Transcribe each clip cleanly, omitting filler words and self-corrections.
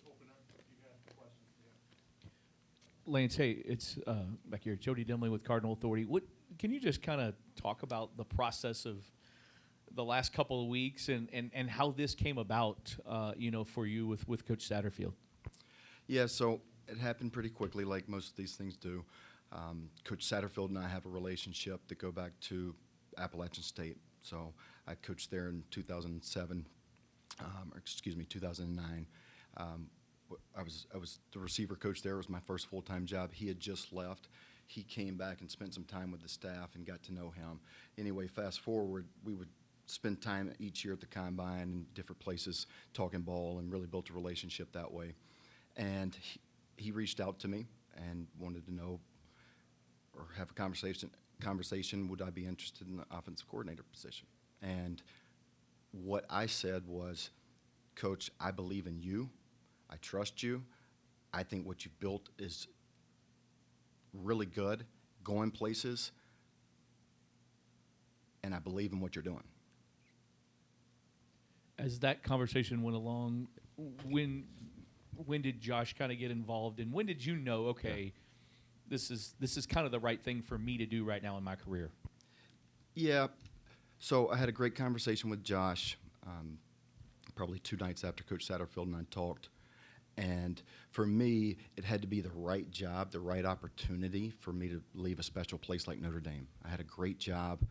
open up if you have questions. Yeah. Lance, hey, it's back here, Jody Dimley with Cardinal Authority. What can you just kind of talk about the process of the last couple of weeks and how this came about, for you with Coach Satterfield? Yeah, so it happened pretty quickly, like most of these things do. Coach Satterfield and I have a relationship that go back to Appalachian State. So I coached there in 2007, 2009. I was the receiver coach there. It was my first full-time job. He had just left. He came back and spent some time with the staff and got to know him. Anyway, fast forward, we would spend time each year at the combine and different places talking ball and really built a relationship that way. And he reached out to me and wanted to know or have a conversation, would I be interested in the offensive coordinator position? And what I said was, Coach, I believe in you. I trust you. I think what you've built is really good, going places, and I believe in what you're doing. As that conversation went along, when did Josh kind of get involved, and when did you know, okay, this is kind of the right thing for me to do right now in my career? Yeah. So I had a great conversation with Josh probably 2 nights after Coach Satterfield and I talked. And for me, it had to be the right job, the right opportunity for me to leave a special place like Notre Dame. I had a great job,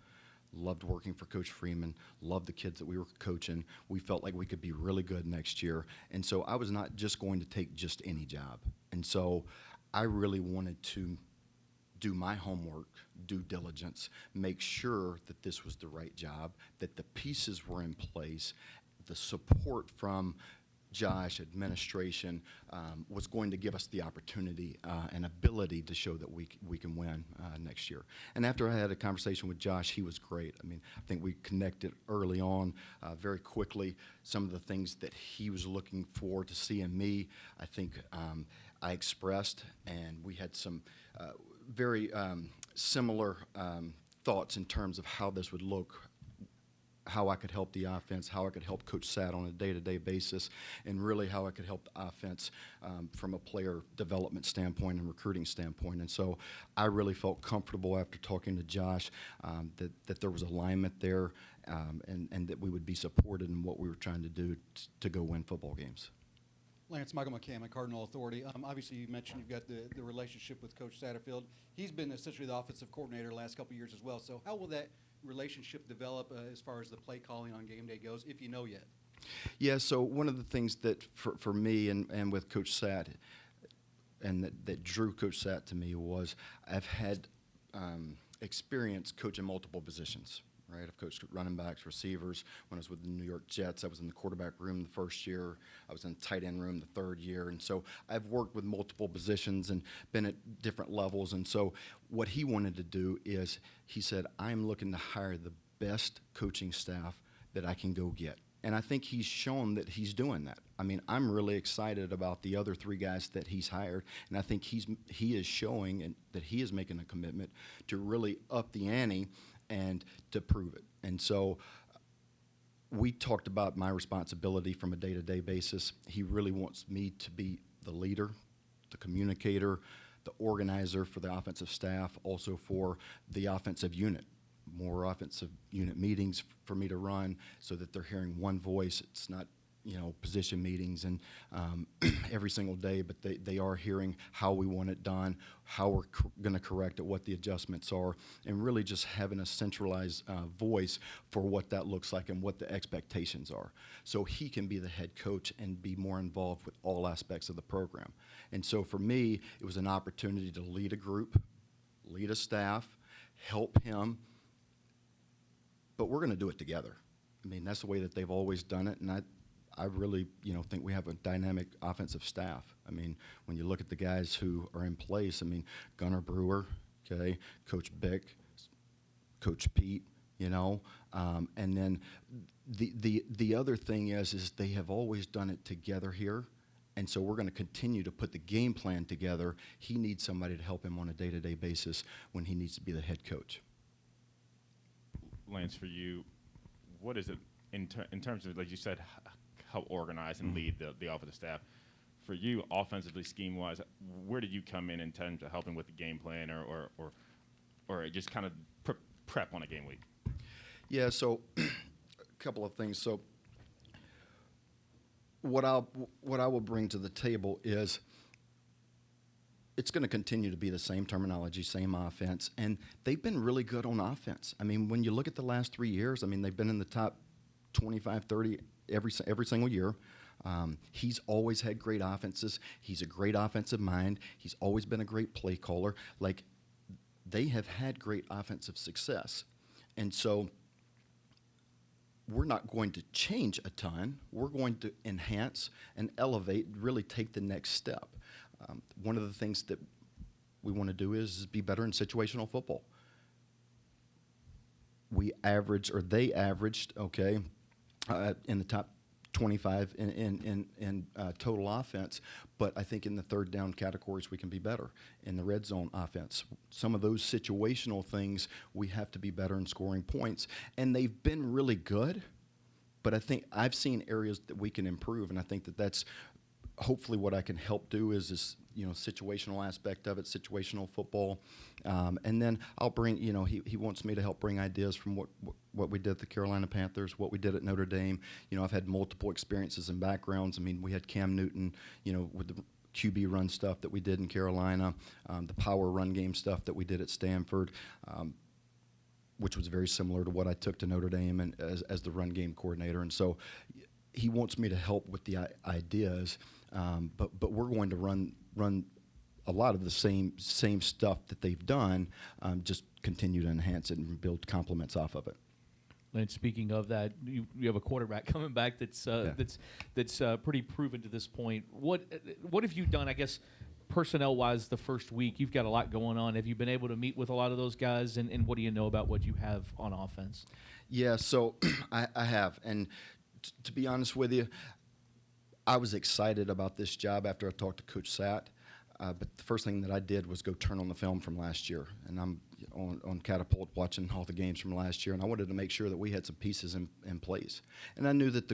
loved working for Coach Freeman, loved the kids that we were coaching. We felt like we could be really good next year. And so I was not just going to take just any job. And so I really wanted to do my homework, due diligence, make sure that this was the right job, that the pieces were in place, the support from Josh, administration, was going to give us the opportunity and ability to show that we can win next year. And after I had a conversation with Josh, he was great. I mean, I think we connected early on very quickly. Some of the things that he was looking for to see in me, I think I expressed, and we had some very similar thoughts in terms of how this would look, how I could help the offense, how I could help Coach Sat on a day-to-day basis, and really how I could help the offense from a player development standpoint and recruiting standpoint. And so I really felt comfortable after talking to Josh that there was alignment there and that we would be supported in what we were trying to do to go win football games. Lance, Michael McCammon, Cardinal Authority. Obviously, you mentioned you've got the relationship with Coach Satterfield. He's been essentially the offensive coordinator the last couple of years as well. So how will that relationship develop as far as the play calling on game day goes, if you know yet? Yeah, so one of the things that for me and with Coach Sat and that drew Coach Sat to me was I've had experience coaching multiple positions. Right, I've coached running backs, receivers. When I was with the New York Jets, I was in the quarterback room the first year. I was in the tight end room the third year. And so I've worked with multiple positions and been at different levels. And so what he wanted to do is he said, I'm looking to hire the best coaching staff that I can go get. And I think he's shown that he's doing that. I mean, I'm really excited about the other 3 guys that he's hired, and I think he is showing that he is making a commitment to really up the ante and to prove it. And so we talked about my responsibility from a day-to-day basis. He really wants me to be the leader, the communicator, the organizer for the offensive staff, also for the offensive unit. More offensive unit meetings for me to run so that they're hearing one voice. It's not, position meetings and every single day, but they are hearing how we want it done, how we're going to correct it, what the adjustments are, and really just having a centralized voice for what that looks like and what the expectations are. So he can be the head coach and be more involved with all aspects of the program. And so for me, it was an opportunity to lead a group, lead a staff, help him, but we're going to do it together. I mean, that's the way that they've always done it, and I really, think we have a dynamic offensive staff. I mean, when you look at the guys who are in place, I mean, Gunnar Brewer, okay, Coach Bick, Coach Pete, and then the other thing is they have always done it together here, and so we're going to continue to put the game plan together. He needs somebody to help him on a day-to-day basis when he needs to be the head coach. Lance, for you, what is it in terms of, like you said, help organize and lead the offensive staff? for you, offensively, scheme-wise, where did you come in terms of helping with the game plan or just kind of prep on a game week? Yeah, so a couple of things. So what I will bring to the table is it's going to continue to be the same terminology, same offense, and they've been really good on offense. I mean, when you look at the last 3 years, I mean, they've been in the top 25, 30 every single year. He's always had great offenses. He's a great offensive mind. He's always been a great play caller. Like, they have had great offensive success. And so we're not going to change a ton. We're going to enhance and elevate, really take the next step. One of the things that we want to do is be better in situational football. They averaged, in the top 25 in total offense, but I think in the third down categories we can be better. In the red zone offense, some of those situational things, we have to be better in scoring points. And they've been really good, but I think I've seen areas that we can improve, and I think that that's hopefully what I can help do is this, situational aspect of it, situational football. And then I'll bring, he wants me to help bring ideas from what we did at the Carolina Panthers, what we did at Notre Dame. I've had multiple experiences and backgrounds. I mean, we had Cam Newton, with the QB run stuff that we did in Carolina, the power run game stuff that we did at Stanford, which was very similar to what I took to Notre Dame and as the run game coordinator. And so he wants me to help with the ideas, but we're going to run a lot of the same stuff that they've done, just continue to enhance it and build complements off of it. And speaking of that, you have a quarterback coming back that's pretty proven to this point. What have you done, I guess, personnel-wise the first week? You've got a lot going on. Have you been able to meet with a lot of those guys, and what do you know about what you have on offense? Yeah, so I have. And to be honest with you, I was excited about this job after I talked to Coach Satt. But the first thing that I did was go turn on the film from last year. And I'm on Catapult watching all the games from last year, and I wanted to make sure that we had some pieces in place. And I knew that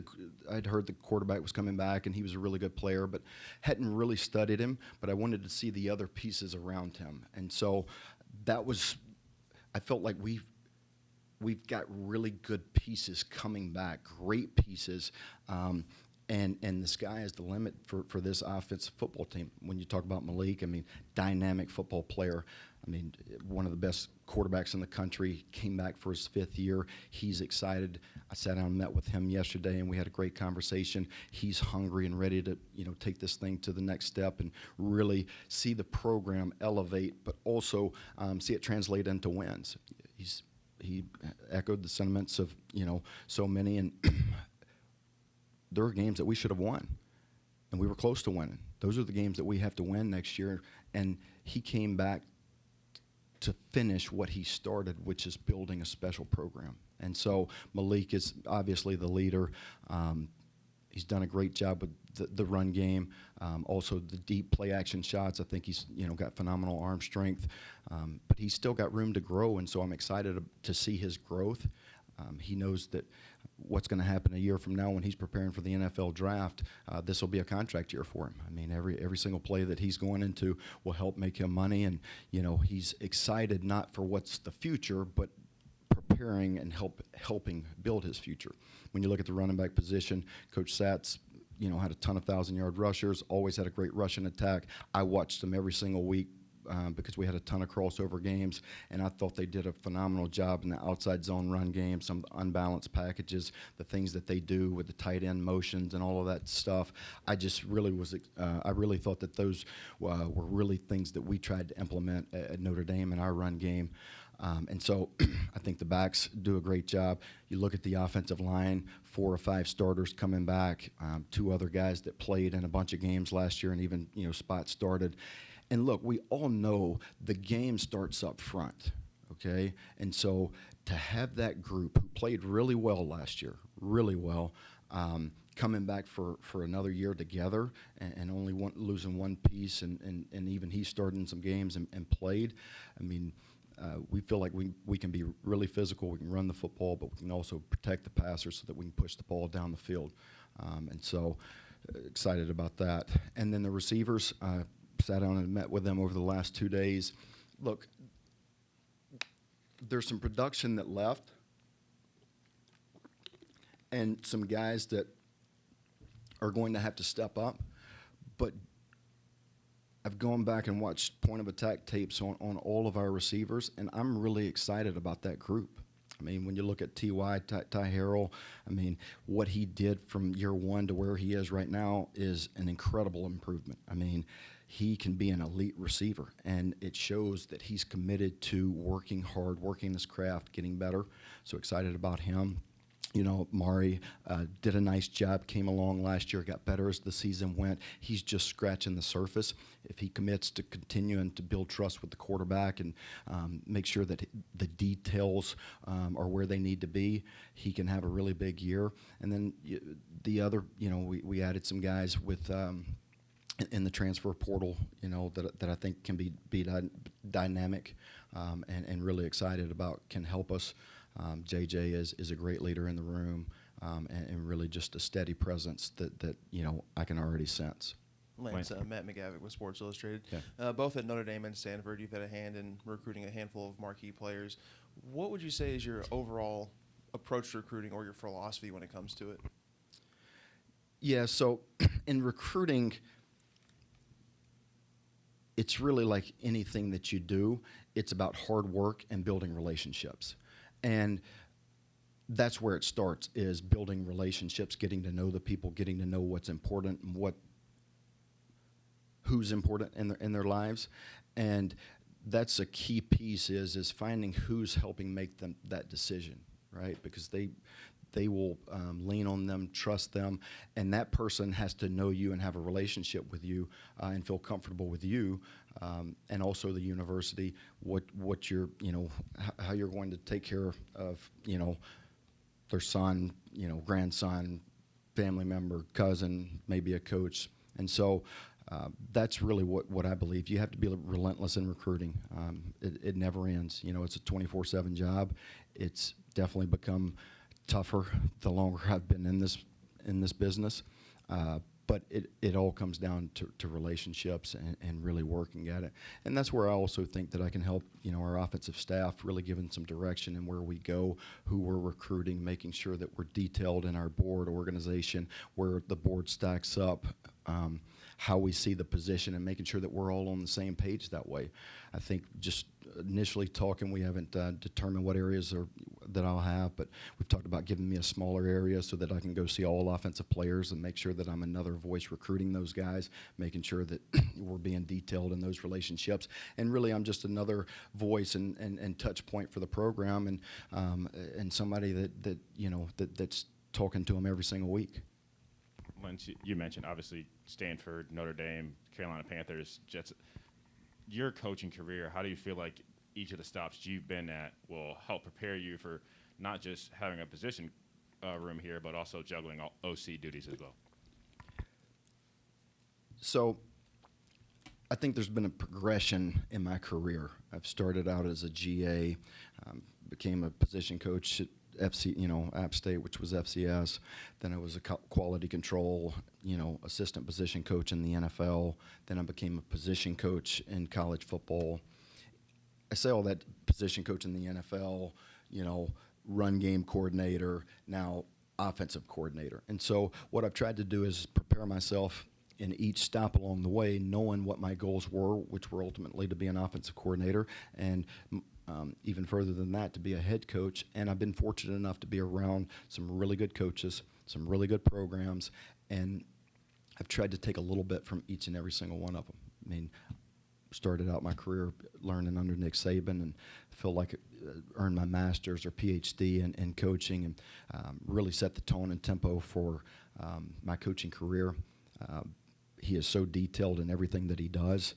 I'd heard the quarterback was coming back, and he was a really good player, but hadn't really studied him. But I wanted to see the other pieces around him. And so I felt like we've got really good pieces coming back, great pieces. And the sky is the limit for this offensive football team. When you talk about Malik, I mean, dynamic football player. I mean, one of the best quarterbacks in the country, came back for his 5th year. He's excited. I sat down and met with him yesterday, and we had a great conversation. He's hungry and ready to, take this thing to the next step and really see the program elevate, but also see it translate into wins. He echoed the sentiments of, so many, and there are games that we should have won, and we were close to winning. Those are the games that we have to win next year, and he came back to finish what he started, which is building a special program. And so Malik is obviously the leader. He's done a great job with the run game, also the deep play action shots. I think he's got phenomenal arm strength, but he's still got room to grow, and so I'm excited to see his growth. He knows that what's going to happen a year from now when he's preparing for the NFL draft, this will be a contract year for him. I mean, every single play that he's going into will help make him money, and he's excited not for what's the future, but preparing and helping build his future. When you look at the running back position, Coach Satz, had a ton of 1,000-yard rushers, always had a great rushing attack. I watched them every single week because we had a ton of crossover games, and I thought they did a phenomenal job in the outside zone run game, some of the unbalanced packages, the things that they do with the tight end motions and all of that stuff. I just really I really thought that those were really things that we tried to implement at Notre Dame in our run game. And so I think the backs do a great job. You look at the offensive line, 4 or 5 starters coming back, 2 other guys that played in a bunch of games last year and even, spot started. And look, we all know the game starts up front, okay? And so to have that group who played really well last year, really well, coming back for another year together and only losing one piece, and even he started in some games and played, I mean, we feel like we can be really physical, we can run the football, but we can also protect the passer so that we can push the ball down the field. And so excited about that. And then the receivers, sat down and met with them over the last 2 days. Look, there's some production that left and some guys that are going to have to step up. But I've gone back and watched point of attack tapes on all of our receivers, and I'm really excited about that group. I mean, when you look at Ty Harrell, I mean, what he did from year one to where he is right now is an incredible improvement. I mean, he can be an elite receiver, and it shows that he's committed to working hard, working his craft, getting better. So excited about him. You know, Mari did a nice job, came along last year, got better as the season went. He's just scratching the surface. If he commits to continuing to build trust with the quarterback and make sure that the details are where they need to be, he can have a really big year. And then the other, you know, we added some guys with in the transfer portal, you know, that I think can be dynamic and really excited about, can help us. JJ is a great leader in the room and really just a steady presence that you know, I can already sense. Lance, Matt McGavick with Sports Illustrated. Yeah. Both at Notre Dame and Stanford, you've had a hand in recruiting a handful of marquee players. What would you say is your overall approach to recruiting or your philosophy when it comes to it? Yeah, so in recruiting, it's really like anything that you do. It's about hard work and building relationships. And that's where it starts, is building relationships, getting to know the people, getting to know what's important and who's important in their lives. And that's a key piece is finding who's helping make them that decision, right? Because they will lean on them, trust them, and that person has to know you and have a relationship with you and feel comfortable with you, and also the university, what you're, you know, how you're going to take care of, you know, their son, you know, grandson, family member, cousin, maybe a coach. And so that's really what I believe. You have to be relentless in recruiting. It never ends. You know, it's a 24/7 job. It's definitely become tougher the longer I've been in this business, but it all comes down to relationships and really working at it. And that's where I also think that I can help, you know, our offensive staff really giving some direction in where we go, who we're recruiting, making sure that we're detailed in our board organization, where the board stacks up, how we see the position, and making sure that we're all on the same page that way. I think just initially talking, we haven't determined what areas that I'll have, but we've talked about giving me a smaller area so that I can go see all offensive players and make sure that I'm another voice recruiting those guys, making sure that we're being detailed in those relationships. And really, I'm just another voice and touch point for the program, and somebody that you know, that's talking to them every single week. Lynch, you mentioned obviously Stanford, Notre Dame, Carolina Panthers, Jets. Your coaching career, how do you feel like each of the stops you've been at will help prepare you for not just having a position room here, but also juggling all OC duties as well? So I think there's been a progression in my career. I've started out as a GA, became a position coach at App State, which was FCS. Then I was a quality control, assistant position coach in the NFL. Then I became a position coach in college football. I say all that, position coach in the NFL, run game coordinator, now offensive coordinator. And so what I've tried to do is prepare myself in each stop along the way, knowing what my goals were, which were ultimately to be an offensive coordinator, and even further than that, to be a head coach. And I've been fortunate enough to be around some really good coaches, some really good programs, and I've tried to take a little bit from each and every single one of them. I mean, started out my career learning under Nick Saban, and feel like earned my master's or PhD in coaching, and really set the tone and tempo for my coaching career. He is so detailed in everything that he does.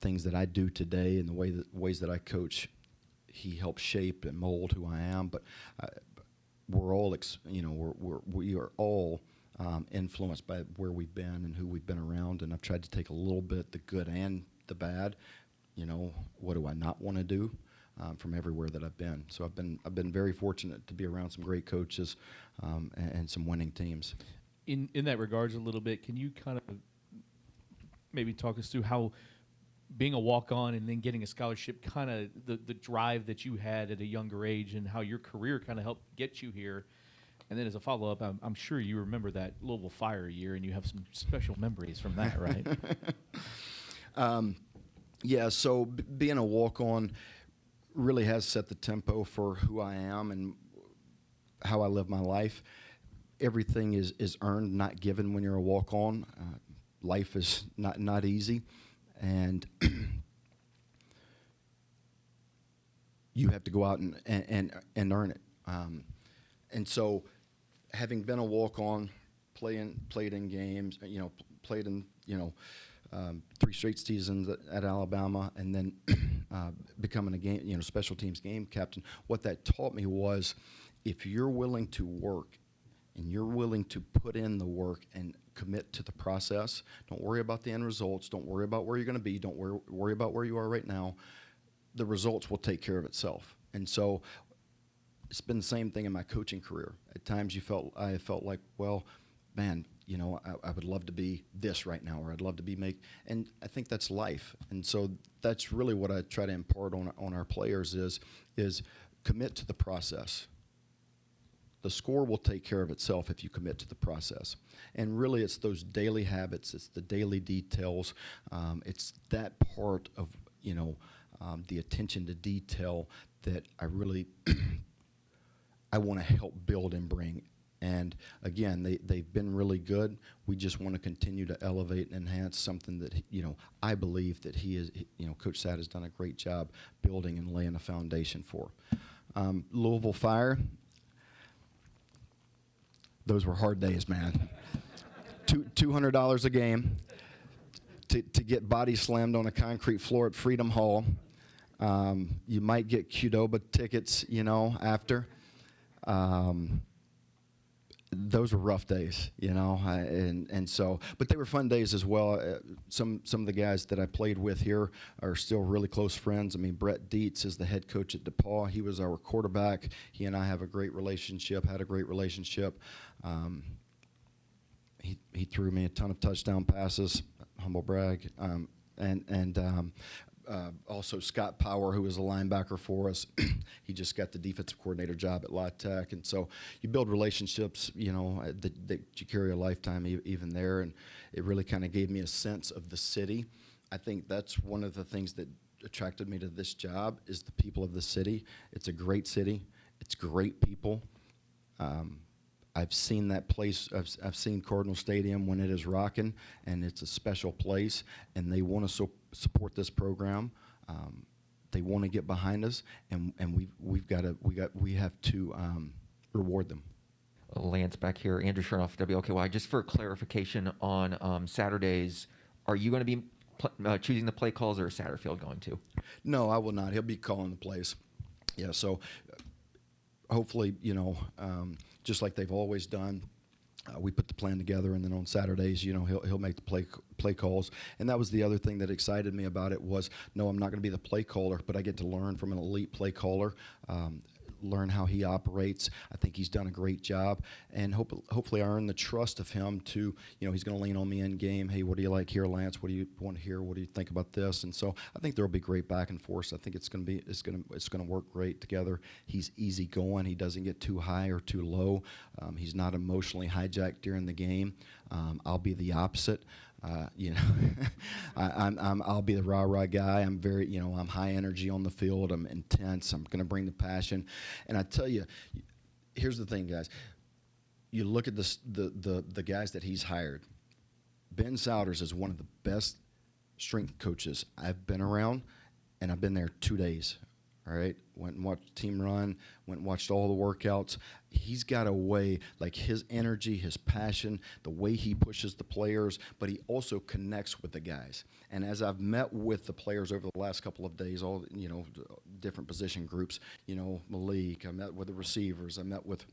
Things that I do today and the ways that I coach, he helps shape and mold who I am. But we're all, we are all influenced by where we've been and who we've been around. And I've tried to take a little bit, the good and the bad. What do I not want to do from everywhere that I've been? So I've been very fortunate to be around some great coaches and some winning teams. in that regards a little bit, can you kind of maybe talk us through how being a walk-on and then getting a scholarship, kind of the drive that you had at a younger age and how your career kind of helped get you here? And then as a follow-up, I'm sure you remember that Louisville Fire year and you have some special memories from that, right? Yeah, so being a walk-on really has set the tempo for who I am and how I live my life. Everything is earned, not given when you're a walk-on. Life is not easy, and you have to go out and earn it. And so, having been a walk-on, played in games, played in 3 straight seasons at Alabama, and then becoming a game, special teams game captain. What that taught me was, if you're willing to work and you're willing to put in the work and commit to the process, don't worry about the end results, don't worry about where you're going to be, don't worry about where you are right now, the results will take care of itself. And so it's been the same thing in my coaching career. At times I felt like, well, man, I would love to be this right now, or I'd love to be and I think that's life. And so that's really what I try to impart on our players is commit to the process. The score will take care of itself if you commit to the process. And really, it's those daily habits, it's the daily details, it's that part of, the attention to detail that I really, I want to help build and bring. And again, they've been really good. We just want to continue to elevate and enhance something that, I believe that Coach Satt has done a great job building and laying a foundation for. Louisville Fire, those were hard days, man. $200 a game to get body slammed on a concrete floor at Freedom Hall. You might get Qdoba tickets, after. Those were rough days, and so, but they were fun days as well. Some of the guys that I played with here are still really close friends. I mean, Brett Dietz is the head coach at DePaul. He was our quarterback. He and I have a great relationship, had a great relationship. He threw me a ton of touchdown passes, humble brag, also Scott Power, who was a linebacker for us. He just got the defensive coordinator job at La Tech. And so you build relationships, that you carry a lifetime even there. And it really kind of gave me a sense of the city. I think that's one of the things that attracted me to this job is the people of the city. It's a great city. It's great people. I've seen that place. I've seen Cardinal Stadium when it is rocking, and it's a special place. And they want to support this program. They want to get behind us, and we have to reward them. Lance back here, Andrew Chernoff, WLKY. Just for clarification on Saturdays, are you going to be choosing the play calls, or is Satterfield going to? No, I will not. He'll be calling the plays. Yeah. So hopefully, just like they've always done, we put the plan together, and then on Saturdays, he'll make the play calls. And that was the other thing that excited me about it was, no, I'm not going to be the play caller, but I get to learn from an elite play caller, learn how he operates. I think he's done a great job, and hopefully I earn the trust of him to, he's going to lean on me in game. Hey, what do you like here, Lance? What do you want to hear? What do you think about this? And so I think there will be great back and forth. I think it's going to work great together. He's easygoing. He doesn't get too high or too low. He's not emotionally hijacked during the game. I'll be the opposite. I'll be the rah-rah guy. I'm very, I'm high energy on the field. I'm intense. I'm going to bring the passion. And I tell you, here's the thing, guys. You look at the guys that he's hired. Ben Souders is one of the best strength coaches I've been around, and I've been there 2 days. All right, went and watched the team run, went and watched all the workouts. He's got a way, like his energy, his passion, the way he pushes the players, but he also connects with the guys. And as I've met with the players over the last couple of days, all different position groups, Malik, I met with the receivers, I met with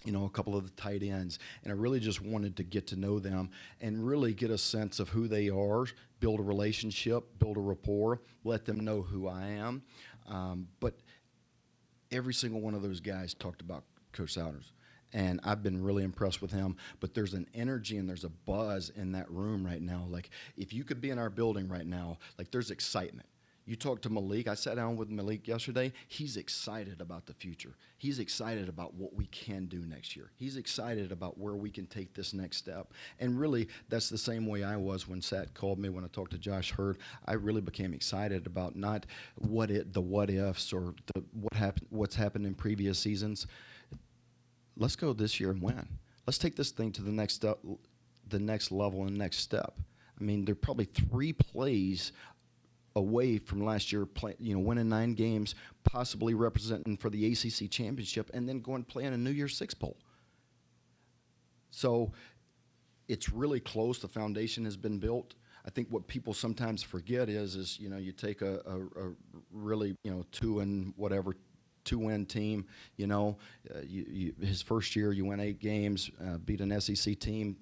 a couple of the tight ends, and I really just wanted to get to know them and really get a sense of who they are, build a relationship, build a rapport, let them know who I am. But every single one of those guys talked about Coach Souders. And I've been really impressed with him. But there's an energy and there's a buzz in that room right now. Like, if you could be in our building right now, like, there's excitement. You talk to Malik. I sat down with Malik yesterday. He's excited about the future. He's excited about what we can do next year. He's excited about where we can take this next step. And really, that's the same way I was when Sat called me, when I talked to Josh Heupel. I really became excited about not the what ifs or what's happened in previous seasons. Let's go this year and win. Let's take this thing to the next level and next step. I mean, there are probably 3 plays away from last year, winning 9 games, possibly representing for the ACC championship, and then going and play in a New Year's Six bowl. So it's really close. The foundation has been built. I think what people sometimes forget is you take a really 2-win team. His first year you win 8 games, beat an SEC team.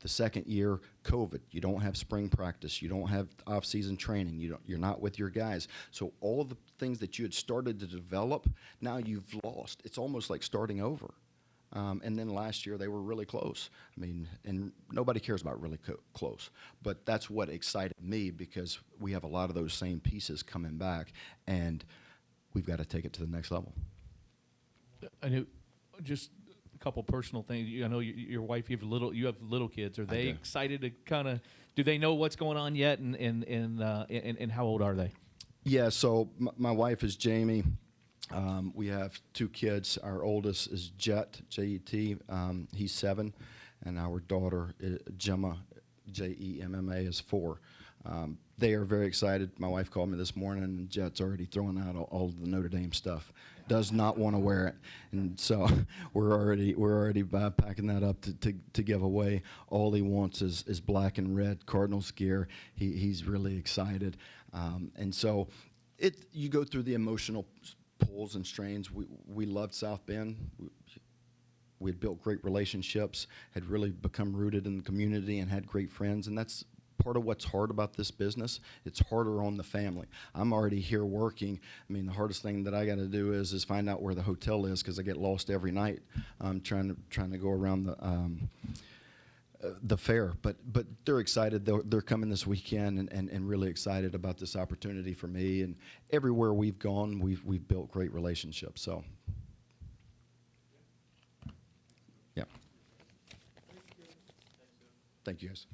The second year, COVID. You don't have spring practice. You don't have off-season training. You're not with your guys. So all the things that you had started to develop, now you've lost. It's almost like starting over. And then last year they were really close. I mean, and nobody cares about really close. But that's what excited me, because we have a lot of those same pieces coming back, and we've got to take it to the next level. I know, just a couple personal things. I know your wife, you have little kids. Are they excited to kind of? Do they know what's going on yet? And how old are they? Yeah. So my wife is Jamie. We have 2 kids. Our oldest is Jet, J-E-T. He's 7, and our daughter Gemma, J-E-M-M-A, is 4. They are very excited. My wife called me this morning, and Jet's already throwing out all the Notre Dame stuff. Does not want to wear it, and so we're already packing that up to give away. All he wants is black and red Cardinals gear. He's really excited, and so you go through the emotional pulls and strains. We loved South Bend. We had built great relationships, had really become rooted in the community, and had great friends, and that's part of what's hard about this business. It's harder on the family. I'm already here working. I mean, the hardest thing that I got to do is find out where the hotel is, because I get lost every night trying to go around the fair. But they're excited. They're coming this weekend and really excited about this opportunity for me. And everywhere we've gone, we've built great relationships. So, yeah. Thank you, guys.